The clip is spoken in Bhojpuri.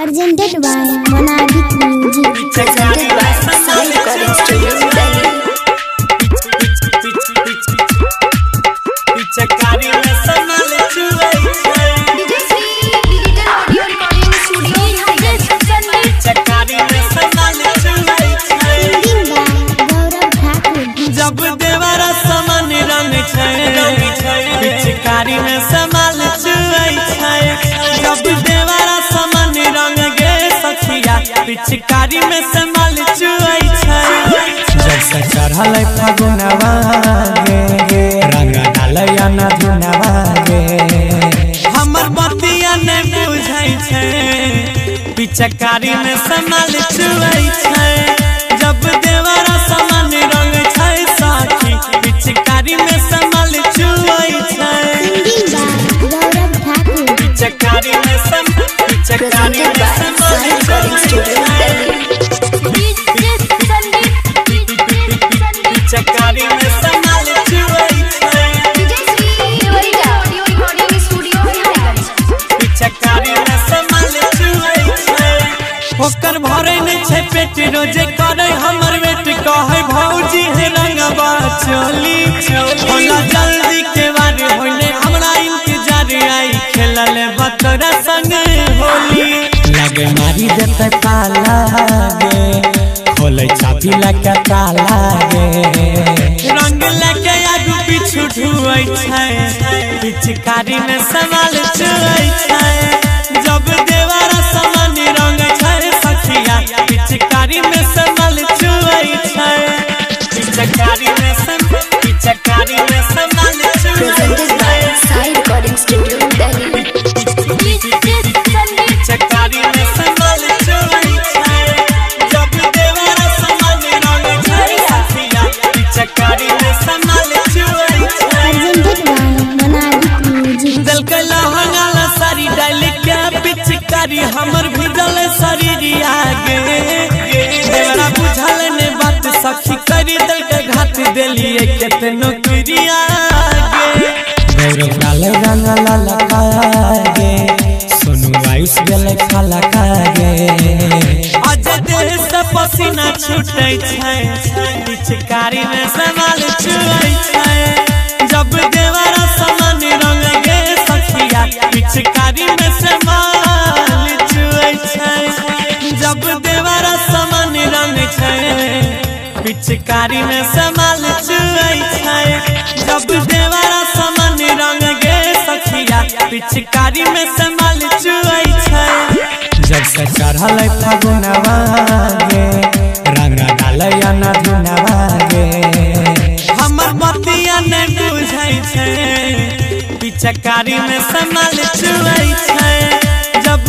Presented by Monadic Music. Presented by Sai Recording Studio, Delhi. पिचकारी में संभाल चुराई डिजिटल ऑडियो रिकॉर्डिंग स्टूडियो, पिचकारी में संभाल चुराई Singing by Gaurav Thakur. जब देवरा समान रंग पिचकारी में संभाल चुराई जब देवरा समान रंग गे सखिया पिचकारी में संभाल चुराई जब से चढ़ल फगुनवा गे रंग डालया न धुनवा गे हमर बतिया ने बुझाई छे पिचकारी में संभाल चुराई जब देवरा समान रंग छै साथी पिचकारी में संभाल चुराई Singing by Gaurav Thakur. पिचकारी में presented by Sai Recording Studio, Delhi. पिचकारी में संभाल चुराई डिजिटल ऑडियो रिकॉर्डिंग स्टूडियो, पिचकारी में संभाल चुराई ओकर भरे ने छै पेट रोजे करे हमर बेट कहे भौजी हे रंगवा चली होला जल्दी के बार होइले हमरा इंतजार आई खेलले बतरा संग होली लगे मारी देते पाला गे खोले छाती लगे ताला गे रंग लेके आगू पीछू ढुआई पिचकारी में संभाल चुराई जब देवरा समान रंग छै सखिया पिचकारी में संभाल चुराई पिचकारी में संभाल presented by Sai Recording Studio, Delhi. पिचकारी में संभाल चुराई जब देवरा समान रंग छै सखिया पिचकारी में संभाल चुराई Presented by Monadic Music. दिल के लहंगा सारी डाल के पिचकारी हमर भिजल शरीरिया गे देवरा बुझल ने बात सखी करी दिल के घाट देलिए केतनो क्रिया गे गौरव डाले रंग ललका गे सोनू आयुष गेले खाला का गे आज देह से पसीना छूटे पिचकारी में संभाल चुराई जब देवरा समान रंग गे सखिया पिचकारी में संभाल चुराई जब देवरा समान रंग पिचकारी में संभाल चुराई जब देवरा समान रंग गे सखिया पिचकारी में संभाल चुराई जब से चढ़ल फगुनवा गे रंग डालया न धुनवा गे हमर बतिया ने बुझाई पिचकारी में संभाल चुराई जब